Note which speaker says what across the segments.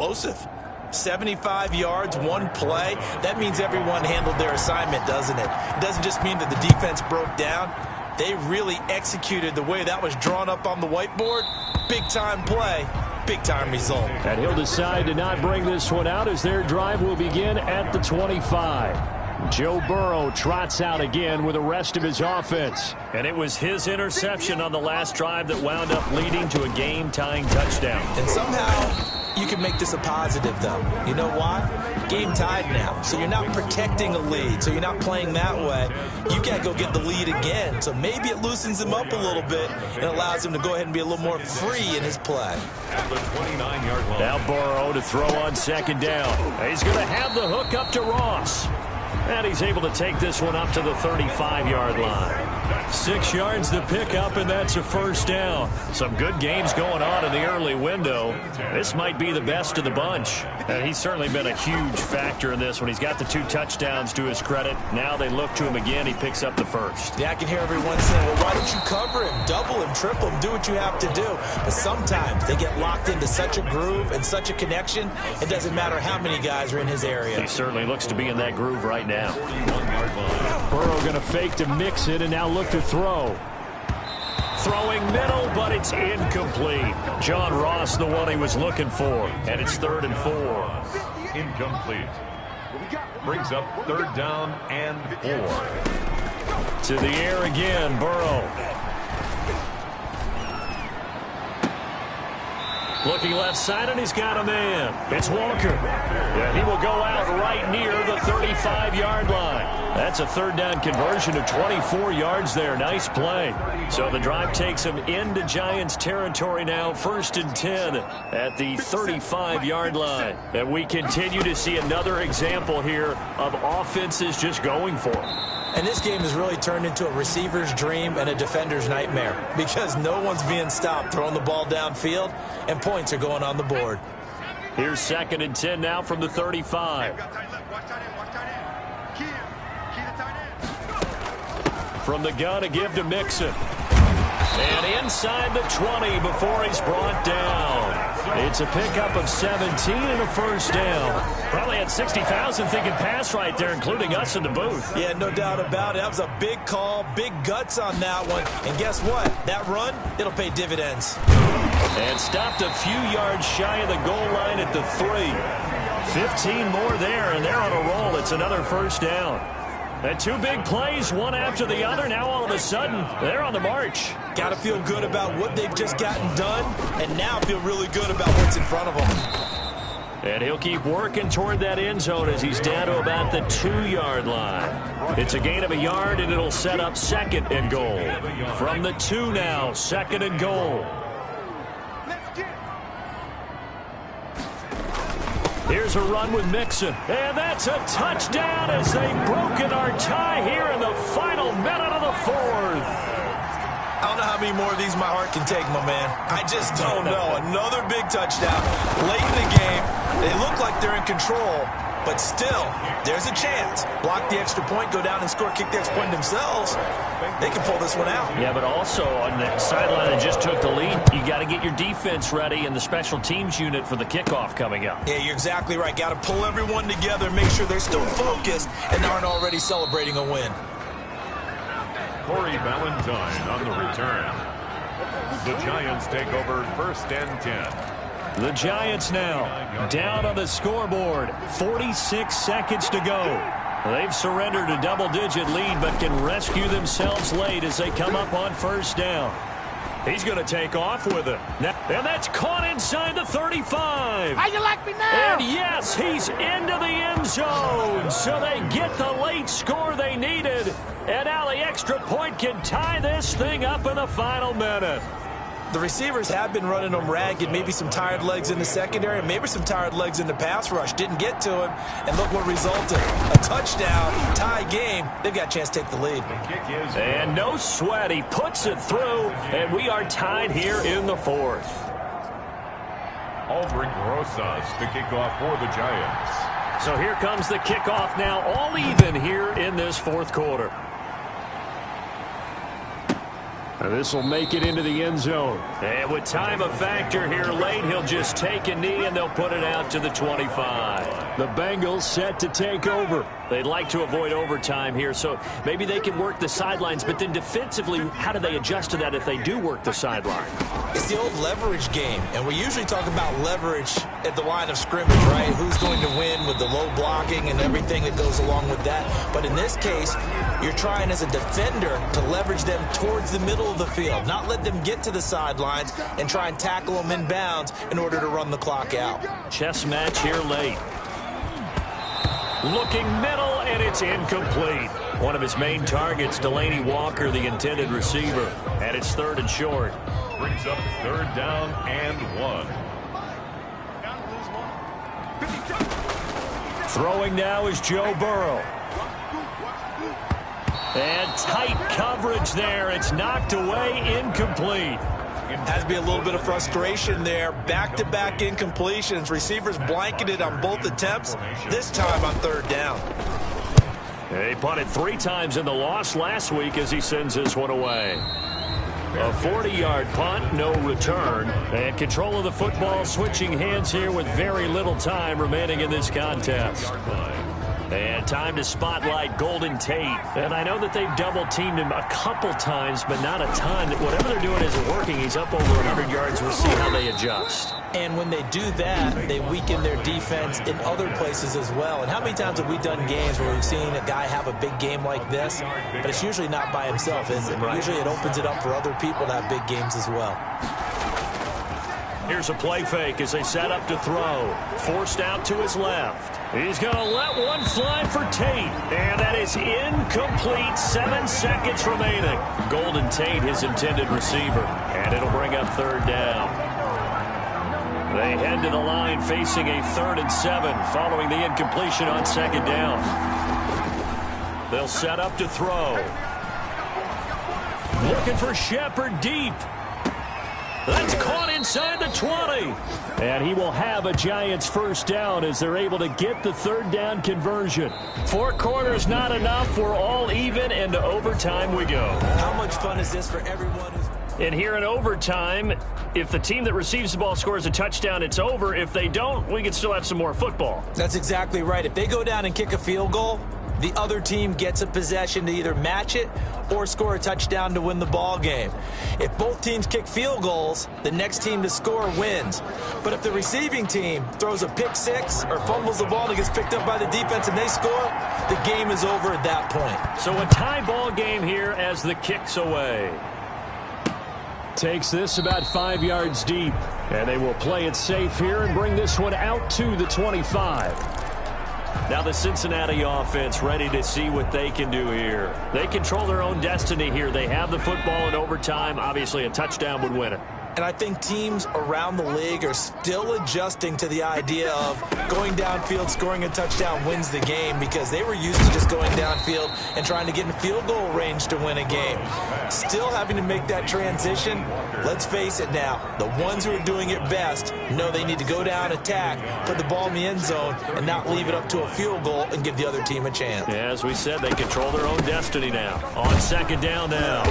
Speaker 1: explosive. 75 yards, one play. That means everyone handled their assignment, doesn't it? It doesn't just mean that the defense broke down. They really executed the way that was drawn up on the whiteboard. Big-time play, big-time result.
Speaker 2: And he'll decide to not bring this one out as their drive will begin at the 25. Joe Burrow trots out again with the rest of his offense.
Speaker 3: And it was his interception on the last drive that wound up leading to a game-tying touchdown.
Speaker 1: And somehow you can make this a positive, though. You know why? Game tied now. So you're not protecting a lead. So you're not playing that way. You got to go get the lead again. So maybe it loosens him up a little bit and allows him to go ahead and be a little more free in his play.
Speaker 4: At the 29-yard line.
Speaker 3: Now Burrow to throw on second down. He's going to have the hook up to Ross. And he's able to take this one up to the 35-yard line. 6 yards to pick up, and that's a first down. Some good games going on in the early window. This might be the best of the bunch. And he's certainly been a huge factor in this when he's got the 2 touchdowns to his credit. Now they look to him again. He picks up the first.
Speaker 1: Yeah, I can hear everyone saying, well, why don't you cover him, double him, triple him, do what you have to do. But sometimes they get locked into such a groove and such a connection, it doesn't matter how many guys are in his area.
Speaker 3: He certainly looks to be in that groove right now.
Speaker 2: Burrow going to fake to mix it and now look to throw.
Speaker 3: Throwing middle, but it's incomplete. John Ross, the one he was looking for. And it's 3rd and 4.
Speaker 4: Incomplete. Brings up 3rd down and 4.
Speaker 3: To the air again, Burrow. Looking left side, and he's got a man. It's Walker. And he will go out right near the 35-yard line. That's a 3rd down conversion of 24 yards there. Nice play. So the drive takes him into Giants territory now. 1st and 10 at the 35-yard line. And we continue to see another example here of offenses just going for it.
Speaker 1: And this game has really turned into a receiver's dream and a defender's nightmare because no one's being stopped throwing the ball downfield, and points are going on the board.
Speaker 3: Here's 2nd and 10 now from the 35. From the gun, a give to Mixon. And inside the 20 before he's brought down. It's a pickup of 17 and a first down. Probably had 60,000 thinking pass right there, including us in the booth.
Speaker 1: Yeah, no doubt about it. That was a big call, big guts on that one. And guess what? That run, it'll pay dividends.
Speaker 3: And stopped a few yards shy of the goal line at the 3. 15 more there, and they're on a roll. It's another first down. And 2 big plays, one after the other. Now all of a sudden, they're on the march.
Speaker 1: Got to feel good about what they've just gotten done, and now feel really good about what's in front of them.
Speaker 3: And he'll keep working toward that end zone as he's down to about the 2-yard line. It's a gain of a yard, and it'll set up 2nd and goal. From the 2 now, 2nd and goal. Here's a run with Mixon. And that's a touchdown as they've broken our tie here in the final minute of the 4th.
Speaker 1: I don't know how many more of these my heart can take, my man. I just don't know. Another big touchdown late in the game. They look like they're in control, but still, there's a chance. Block the extra point, go down and score, kick the extra point themselves. They can pull this one out.
Speaker 3: Yeah, but also on the sideline that just took the lead, you got to get your defense ready and the special teams unit for the kickoff coming up.
Speaker 1: Yeah, you're exactly right. Got to pull everyone together, make sure they're still focused and aren't already celebrating a win.
Speaker 4: Corey Valentine on the return. The Giants take over 1st and 10.
Speaker 3: The Giants now down on the scoreboard. 46 seconds to go. They've surrendered a double-digit lead but can rescue themselves late as they come up on 1st down. He's going to take off with it. And that's caught inside the 35.
Speaker 5: How you like me now?
Speaker 3: And yes, he's into the end zone. So they get the late score they needed. And now the extra point can tie this thing up in the final minute.
Speaker 1: The receivers have been running them ragged. Maybe some tired legs in the secondary, maybe some tired legs in the pass rush. Didn't get to him, and look what resulted. A touchdown, tie game. They've got a chance to take the lead.
Speaker 3: And no sweat. He puts it through, and we are tied here in the 4th.
Speaker 4: Aldrich Rosas to kick off for the Giants.
Speaker 3: So here comes the kickoff now, all even here in this 4th quarter.
Speaker 2: And this will make it into the end zone.
Speaker 3: And with time a factor here late, he'll just take a knee and they'll put it out to the 25.
Speaker 2: The Bengals set to take over.
Speaker 3: They'd like to avoid overtime here, so maybe they can work the sidelines, but then defensively, how do they adjust to that if they do work the sideline?
Speaker 1: It's the old leverage game, and we usually talk about leverage at the line of scrimmage, right? Who's going to win with the low blocking and everything that goes along with that. But in this case, you're trying as a defender to leverage them towards the middle of the field, not let them get to the sidelines and try and tackle them inbounds in order to run the clock out.
Speaker 3: Chess match here late. Looking middle, and it's incomplete. One of his main targets, Delaney Walker, the intended receiver. And it's 3rd and short.
Speaker 4: Brings up 3rd down and 1.
Speaker 3: Throwing now is Joe Burrow. And tight coverage there. It's knocked away, incomplete.
Speaker 1: Has to be a little bit of frustration there. Back-to-back incompletions. Receivers blanketed on both attempts, this time on 3rd down.
Speaker 3: He punted 3 times in the loss last week as he sends this one away. A 40-yard punt, no return. And control of the football switching hands here with very little time remaining in this contest. And time to spotlight Golden Tate. And I know that they've double-teamed him a couple times, but not a ton. Whatever they're doing isn't working. He's up over 100 yards. We'll see how they adjust.
Speaker 1: And when they do that, they weaken their defense in other places as well. And how many times have we done games where we've seen a guy have a big game like this, but it's usually not by himself, is it? Right. Usually it opens it up for other people to have big games as well.
Speaker 3: Here's a play fake as they set up to throw. Forced out to his left. He's going to let one fly for Tate. And that is incomplete. 7 seconds remaining. Golden Tate, his intended receiver. And it'll bring up 3rd down. They head to the line facing a 3rd and 7 following the incompletion on 2nd down. They'll set up to throw. Looking for Shepard deep. That's caught inside the 20.
Speaker 2: And he will have a Giants 1st down as they're able to get the 3rd down conversion.
Speaker 3: 4 quarters not enough. We're all even, and to overtime we go.
Speaker 1: How much fun is this for everyone who's...
Speaker 3: And here in overtime, if the team that receives the ball scores a touchdown, it's over. If they don't, we can still have some more football.
Speaker 1: That's exactly right. If they go down and kick a field goal, the other team gets a possession to either match it or score a touchdown to win the ball game. If both teams kick field goals, the next team to score wins. But if the receiving team throws a pick 6 or fumbles the ball and it gets picked up by the defense and they score, the game is over at that point.
Speaker 3: So a tie ball game here as the kick's away.
Speaker 2: Takes this about 5 yards deep. And they will play it safe here and bring this one out to the 25.
Speaker 3: Now the Cincinnati offense ready to see what they can do here. They control their own destiny here. They have the football in overtime. Obviously, a touchdown would win it.
Speaker 1: And I think teams around the league are still adjusting to the idea of going downfield, scoring a touchdown wins the game, because they were used to just going downfield and trying to get in field goal range to win a game. Still having to make that transition. Let's face it now, the ones who are doing it best know they need to go down, attack, put the ball in the end zone, and not leave it up to a field goal and give the other team a chance.
Speaker 3: Yeah, as we said, they control their own destiny now. On 2nd down now,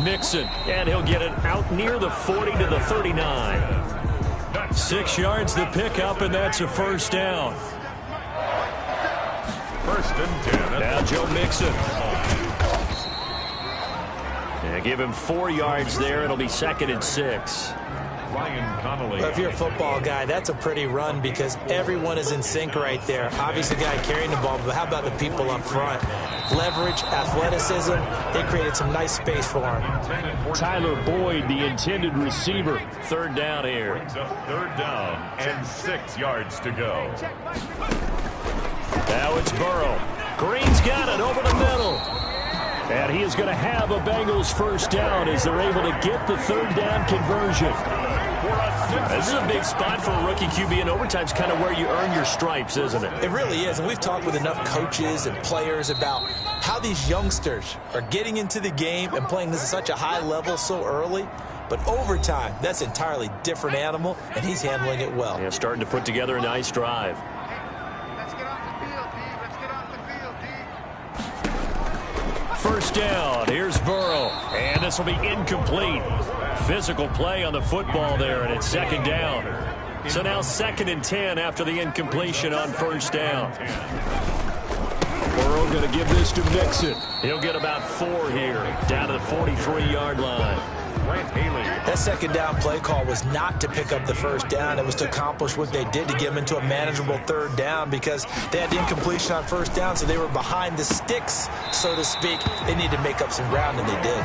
Speaker 3: Mixon, and he'll get it out near the 40 to the 39. 6 yards the pickup, and that's a 1st down.
Speaker 4: 1st and 10.
Speaker 3: Now Joe Mixon. And give him 4 yards there. It'll be 2nd and 6.
Speaker 4: Ryan Connolly.
Speaker 1: If you're a football guy, that's a pretty run because everyone is in sync right there. Obviously, the guy carrying the ball, but how about the people up front? Leverage, athleticism, they created some nice space for him.
Speaker 2: Tyler Boyd, the intended receiver.
Speaker 3: 3rd down here.
Speaker 4: Brings up 3rd down and 6 yards to go.
Speaker 3: Now it's Burrow. Green's got it over the middle.
Speaker 2: And he is going to have a Bengals 1st down as they're able to get the 3rd down conversion.
Speaker 3: This is a big spot for a rookie QB, and overtime's kind of where you earn your stripes, isn't it?
Speaker 1: It really is, and we've talked with enough coaches and players about how these youngsters are getting into the game and playing this at such a high level so early. But overtime, that's an entirely different animal, and he's handling it well.
Speaker 3: Yeah, starting to put together a nice drive.
Speaker 2: first down. Here's Burrow. And this will be incomplete. Physical play on the football there, and it's second down. So now 2nd and 10 after the incompletion on first down. Burrow going to give this to Mixon. He'll get about 4 here, down to the 43-yard line.
Speaker 1: That second down play call was not to pick up the first down. It was to accomplish what they did, to get them into a manageable 3rd down, because they had the incompletion on first down, so they were behind the sticks, so to speak. They needed to make up some ground, and they did.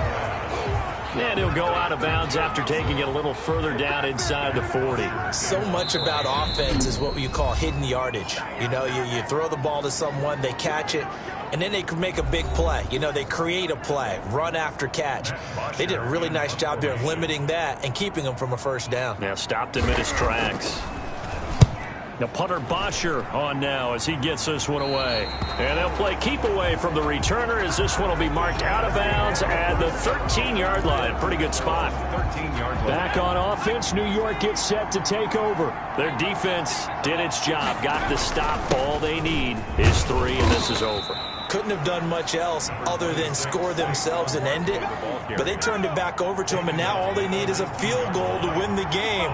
Speaker 2: And he'll go out of bounds after taking it a little further down inside the 40.
Speaker 1: So much about offense is what you call hidden yardage. You know, you throw the ball to someone, they catch it, and then they can make a big play. You know, they create a play, run after catch. They did a really nice job there of limiting that and keeping them from a first down.
Speaker 2: Now stopped him in his tracks. The punter Bosher on now as he gets this one away. And they'll play keep away from the returner as this one will be marked out of bounds at the 13-yard line. Pretty good spot.
Speaker 4: 13-yard line.
Speaker 2: Back on offense, New York gets set to take over. Their defense did its job, got the stop. All they need is 3, and this is over.
Speaker 1: Couldn't have done much else other than score themselves and end it, but they turned it back over to them, and now all they need is a field goal to win the game.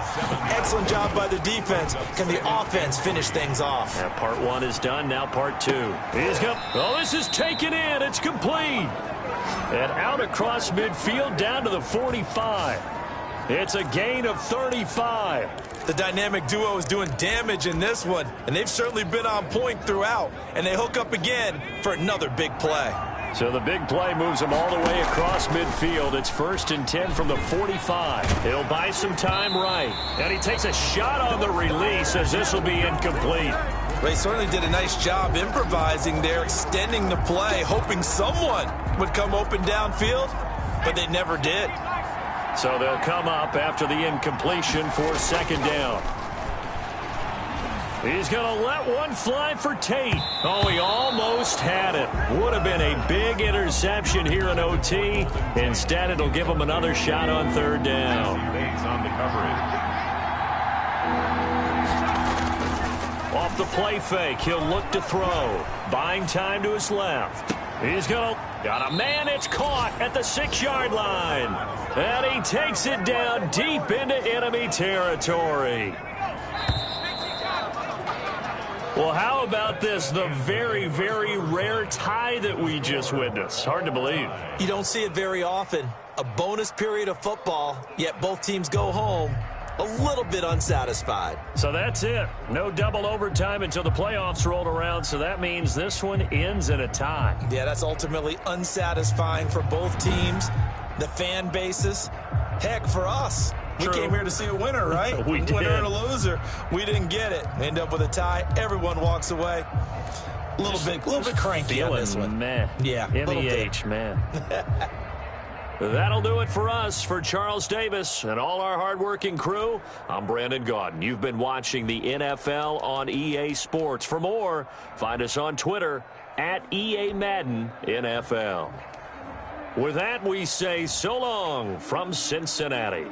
Speaker 1: Excellent job by the defense. Can the offense finish things off?
Speaker 2: Now part 1 is done, now part 2. He's got, oh, this is taken in, it's complete. And out across midfield down to the 45. It's a gain of 35.
Speaker 1: The dynamic duo is doing damage in this one, and they've certainly been on point throughout, and they hook up again for another big play.
Speaker 2: So the big play moves them all the way across midfield. It's 1st and 10 from the 45. It'll buy some time right. And he takes a shot on the release as this will be incomplete.
Speaker 1: They certainly did a nice job improvising there, extending the play, hoping someone would come open downfield, but they never did.
Speaker 2: So they'll come up after the incompletion for 2nd down. He's going to let one fly for Tate. Oh, he almost had it. Would have been a big interception here in OT. Instead, it'll give him another shot on 3rd down.
Speaker 4: On the coverage.
Speaker 2: Off the play fake, he'll look to throw. Buying time to his left. He's going to... Got a man, it's caught at the 6-yard line. And he takes it down deep into enemy territory. Well, how about this? The very, very rare tie that we just witnessed. Hard to believe.
Speaker 1: You don't see it very often. A bonus period of football, yet both teams go home a little bit unsatisfied.
Speaker 2: So that's it. No double overtime until the playoffs rolled around, so that means this one ends in a tie.
Speaker 1: Yeah, that's ultimately unsatisfying for both teams, the fan bases. Heck, for us.
Speaker 2: True.
Speaker 1: We came here to see a winner, right?
Speaker 2: We did.
Speaker 1: Winner and a loser. We didn't get it. End up with a tie. Everyone walks away. A little bit cranky on this one.
Speaker 2: Man.
Speaker 1: Yeah.
Speaker 2: MEH, man. That'll do it for us. For Charles Davis and all our hardworking crew, I'm Brandon Gaudin. You've been watching the NFL on EA Sports. For more, find us on Twitter at EA Madden NFL. With that, we say so long from Cincinnati.